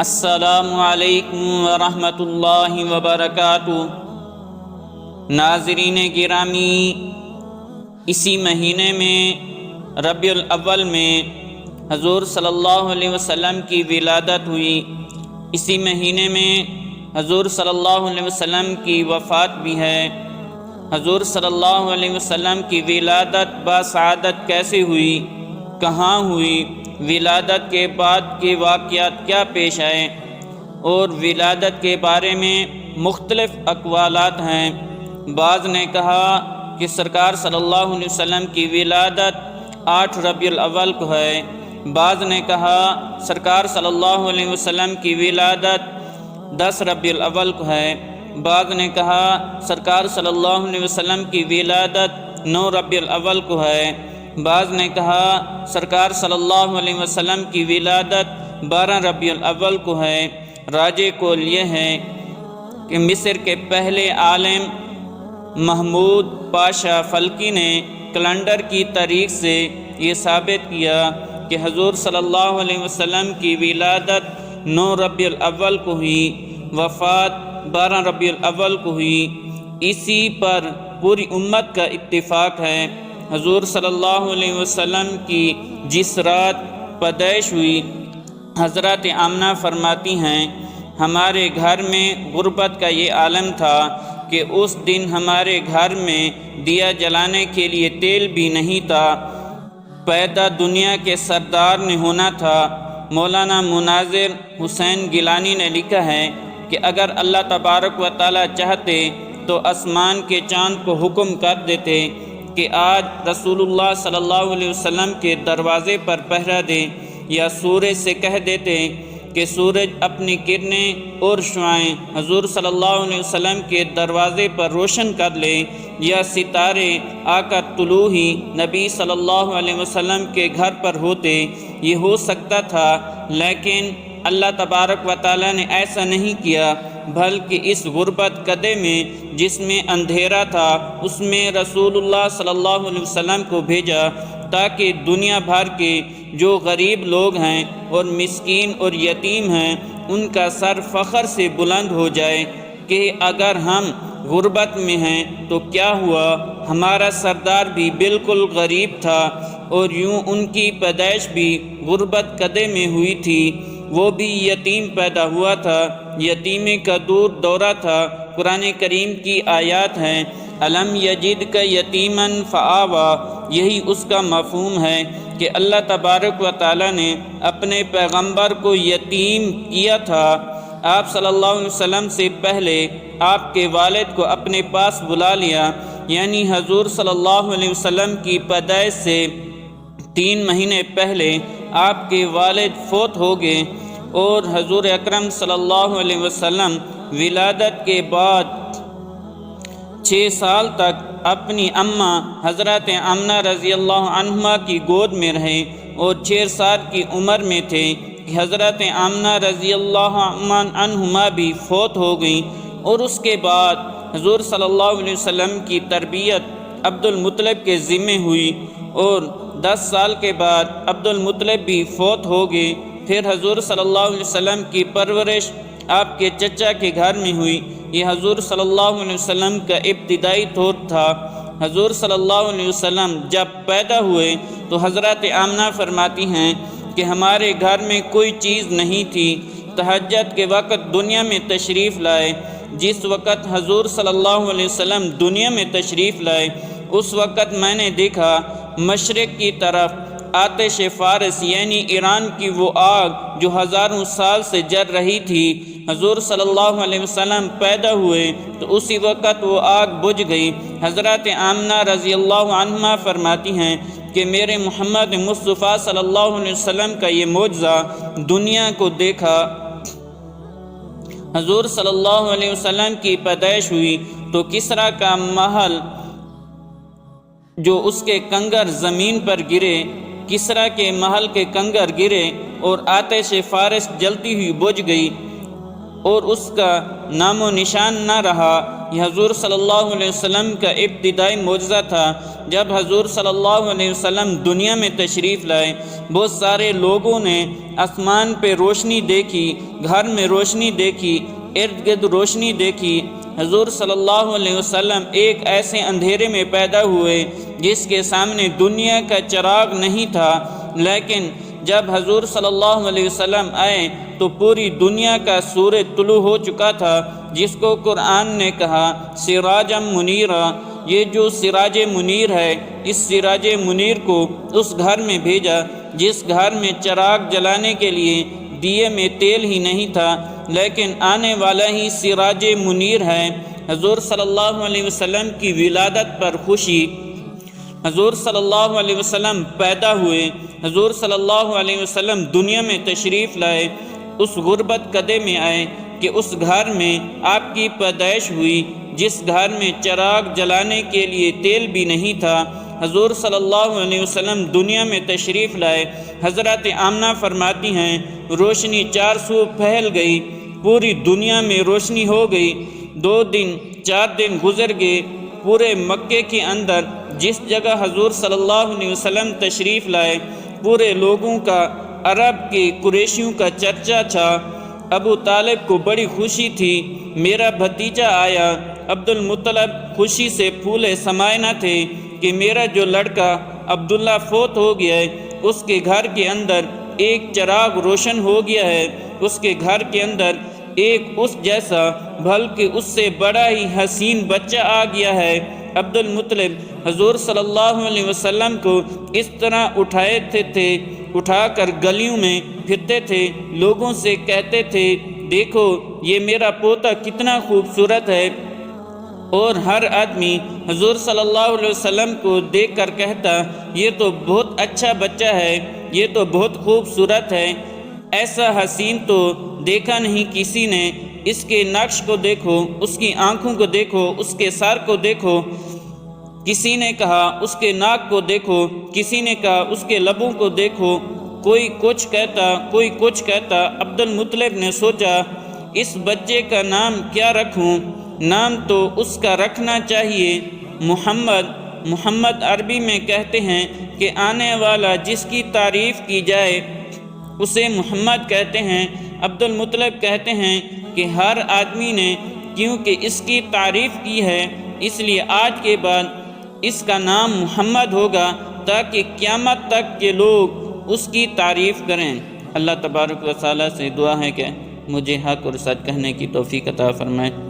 السلام علیکم ورحمۃ اللہ وبرکاتہ۔ ناظرین گرامی، اسی مہینے میں ربیع الاول میں حضور صلی اللہ علیہ وسلم کی ولادت ہوئی۔ اسی مہینے میں حضور صلی اللہ علیہ وسلم کی وفات بھی ہے۔ حضور صلی اللہ علیہ وسلم کی ولادت باسعادت کیسے ہوئی، کہاں ہوئی، ولادت کے بعد کے واقعات کیا پیش آئے، اور ولادت کے بارے میں مختلف اقوالات ہیں۔ بعض نے کہا کہ سرکار صلی اللہ علیہ وسلم کی ولادت 8 ربیع الاول کو ہے۔ بعض نے کہا سرکار صلی اللہ علیہ وسلم کی ولادت 10 ربیع الاول کو ہے۔ بعض نے کہا سرکار صلی اللہ علیہ وسلم کی ولادت 9 ربیع الاول کو ہے۔ بعض نے کہا سرکار صلی اللہ علیہ وسلم کی ولادت 12 ربیع الاول کو ہے۔ راجح قول یہ ہے کہ مصر کے پہلے عالم محمود پاشا فلکی نے کیلنڈر کی تاریخ سے یہ ثابت کیا کہ حضور صلی اللہ علیہ وسلم کی ولادت 9 ربیع الاول کو ہوئی، وفات 12 ربیع الاول کو ہوئی۔ اسی پر پوری امت کا اتفاق ہے۔ حضور صلی اللہ علیہ وسلم کی جس رات پیدائش ہوئی، حضرت آمنہ فرماتی ہیں ہمارے گھر میں غربت کا یہ عالم تھا کہ اس دن ہمارے گھر میں دیا جلانے کے لیے تیل بھی نہیں تھا۔ پیدا دنیا کے سردار نے ہونا تھا۔ مولانا مناظر حسین گیلانی نے لکھا ہے کہ اگر اللہ تبارک و تعالی چاہتے تو آسمان کے چاند کو حکم کر دیتے کہ آج رسول اللہ صلی اللہ علیہ وسلم کے دروازے پر پہرا دے، یا سورج سے کہہ دیتے کہ سورج اپنی کرنیں اور شعاعیں حضور صلی اللہ علیہ وسلم کے دروازے پر روشن کر لے، یا ستارے آ کر طلوع ہی نبی صلی اللہ علیہ وسلم کے گھر پر ہوتے، یہ ہو سکتا تھا۔ لیکن اللہ تبارک و تعالی نے ایسا نہیں کیا، بلکہ اس غربت کدے میں جس میں اندھیرا تھا اس میں رسول اللہ صلی اللہ علیہ وسلم کو بھیجا، تاکہ دنیا بھر کے جو غریب لوگ ہیں اور مسکین اور یتیم ہیں ان کا سر فخر سے بلند ہو جائے کہ اگر ہم غربت میں ہیں تو کیا ہوا، ہمارا سردار بھی بالکل غریب تھا اور یوں ان کی پیدائش بھی غربت کدے میں ہوئی تھی، وہ بھی یتیم پیدا ہوا تھا، یتیمی کا دور دورہ تھا۔ قرآن کریم کی آیات ہیں الم یجدک یتیما فآویٰ، یہی اس کا مفہوم ہے کہ اللہ تبارک و تعالی نے اپنے پیغمبر کو یتیم کیا تھا۔ آپ صلی اللہ علیہ وسلم سے پہلے آپ کے والد کو اپنے پاس بلا لیا، یعنی حضور صلی اللہ علیہ وسلم کی پیدائش سے 3 مہینے پہلے آپ کے والد فوت ہو گئے، اور حضور اکرم صلی اللہ علیہ وسلم ولادت کے بعد 6 سال تک اپنی اماں حضرت آمنہ رضی اللہ عنہما کی گود میں رہے، اور 6 سال کی عمر میں تھے کہ حضرت آمنہ رضی اللہ عنہما بھی فوت ہو گئیں، اور اس کے بعد حضور صلی اللہ علیہ وسلم کی تربیت عبد المطلب کے ذمے ہوئی، اور 10 سال کے بعد عبد المطلب بھی فوت ہو گئے۔ پھر حضور صلی اللہ علیہ وسلم کی پرورش آپ کے چچا کے گھر میں ہوئی۔ یہ حضور صلی اللہ علیہ وسلم کا ابتدائی دور تھا۔ حضور صلی اللہ علیہ وسلم جب پیدا ہوئے تو حضرت آمنہ فرماتی ہیں کہ ہمارے گھر میں کوئی چیز نہیں تھی۔ تہجد کے وقت دنیا میں تشریف لائے۔ جس وقت حضور صلی اللہ علیہ وسلم دنیا میں تشریف لائے اس وقت میں نے دیکھا مشرق کی طرف آتش فارس یعنی ایران کی وہ آگ جو ہزاروں سال سے جل رہی تھی۔ حضور صلی اللہ علیہ وسلم پیدا ہوئے تو اسی وقت وہ آگ بجھ گئی۔ حضرت آمنہ رضی اللہ عنہما فرماتی ہیں کہ میرے محمد مصطفیٰ صلی اللہ علیہ وسلم کا یہ معجزہ دنیا کو دیکھا۔ حضور صلی اللہ علیہ وسلم کی پیدائش ہوئی تو کسریٰ کا محل جو اس کے کنگر زمین پر گرے، کسریٰ کے محل کے کنگر گرے اور آتش فارس جلتی ہوئی بجھ گئی، اور اس کا نام و نشان نہ رہا۔ یہ حضور صلی اللہ علیہ وسلم کا ابتدائی معجزہ تھا۔ جب حضور صلی اللہ علیہ وسلم دنیا میں تشریف لائے، بہت سارے لوگوں نے آسمان پہ روشنی دیکھی، گھر میں روشنی دیکھی، ارد گرد روشنی دیکھی۔ حضور صلی اللہ علیہ وسلم ایک ایسے اندھیرے میں پیدا ہوئے جس کے سامنے دنیا کا چراغ نہیں تھا، لیکن جب حضور صلی اللہ علیہ وسلم آئے تو پوری دنیا کا سورج طلوع ہو چکا تھا، جس کو قرآن نے کہا سراجم منیرا۔ یہ جو سراج منیر ہے، اس سراج منیر کو اس گھر میں بھیجا جس گھر میں چراغ جلانے کے لیے دیے میں تیل ہی نہیں تھا، لیکن آنے والا ہی سراج منیر ہے۔ حضور صلی اللہ علیہ وسلم کی ولادت پر خوشی، حضور صلی اللہ علیہ وسلم پیدا ہوئے، حضور صلی اللہ علیہ وسلم دنیا میں تشریف لائے، اس غربت کدے میں آئے کہ اس گھر میں آپ کی پیدائش ہوئی جس گھر میں چراغ جلانے کے لیے تیل بھی نہیں تھا۔ حضور صلی اللہ علیہ وسلم دنیا میں تشریف لائے۔ حضرت آمنہ فرماتی ہیں روشنی چار سو پھیل گئی، پوری دنیا میں روشنی ہو گئی۔ 2 دن 4 دن گزر گئے، پورے مکے کے اندر جس جگہ حضور صلی اللہ علیہ وسلم تشریف لائے پورے لوگوں کا، عرب کے قریشیوں کا چرچا تھا۔ ابو طالب کو بڑی خوشی تھی، میرا بھتیجا آیا۔ عبد المطلب خوشی سے پھولے سمائے نہ تھے کہ میرا جو لڑکا عبداللہ فوت ہو گیا ہے، اس کے گھر کے اندر ایک چراغ روشن ہو گیا ہے، اس کے گھر کے اندر ایک اس جیسا بلکہ اس سے بڑا ہی حسین بچہ آ گیا ہے۔ عبد المطلب حضور صلی اللہ علیہ وسلم کو اس طرح اٹھا کر گلیوں میں پھرتے تھے، لوگوں سے کہتے تھے دیکھو یہ میرا پوتا کتنا خوبصورت ہے، اور ہر آدمی حضور صلی اللہ علیہ وسلم کو دیکھ کر کہتا یہ تو بہت اچھا بچہ ہے، یہ تو بہت خوبصورت ہے، ایسا حسین تو دیکھا نہیں کسی نے، اس کے نقش کو دیکھو، اس کی آنکھوں کو دیکھو، اس کے سر کو دیکھو۔ کسی نے کہا اس کے ناک کو دیکھو، کسی نے کہا اس کے لبوں کو دیکھو، کوئی کچھ کہتا، کوئی کچھ کہتا۔ عبد المطلب نے سوچا اس بچے کا نام کیا رکھوں؟ نام تو اس کا رکھنا چاہیے محمد۔ محمد عربی میں کہتے ہیں کہ آنے والا جس کی تعریف کی جائے اسے محمد کہتے ہیں۔ عبد المطلب کہتے ہیں کہ ہر آدمی نے کیونکہ اس کی تعریف کی ہے، اس لیے آج کے بعد اس کا نام محمد ہوگا تاکہ قیامت تک کے لوگ اس کی تعریف کریں۔ اللہ تبارک و تعالیٰ سے دعا ہے کہ مجھے حق اور سچ کہنے کی توفیق عطا فرمائے۔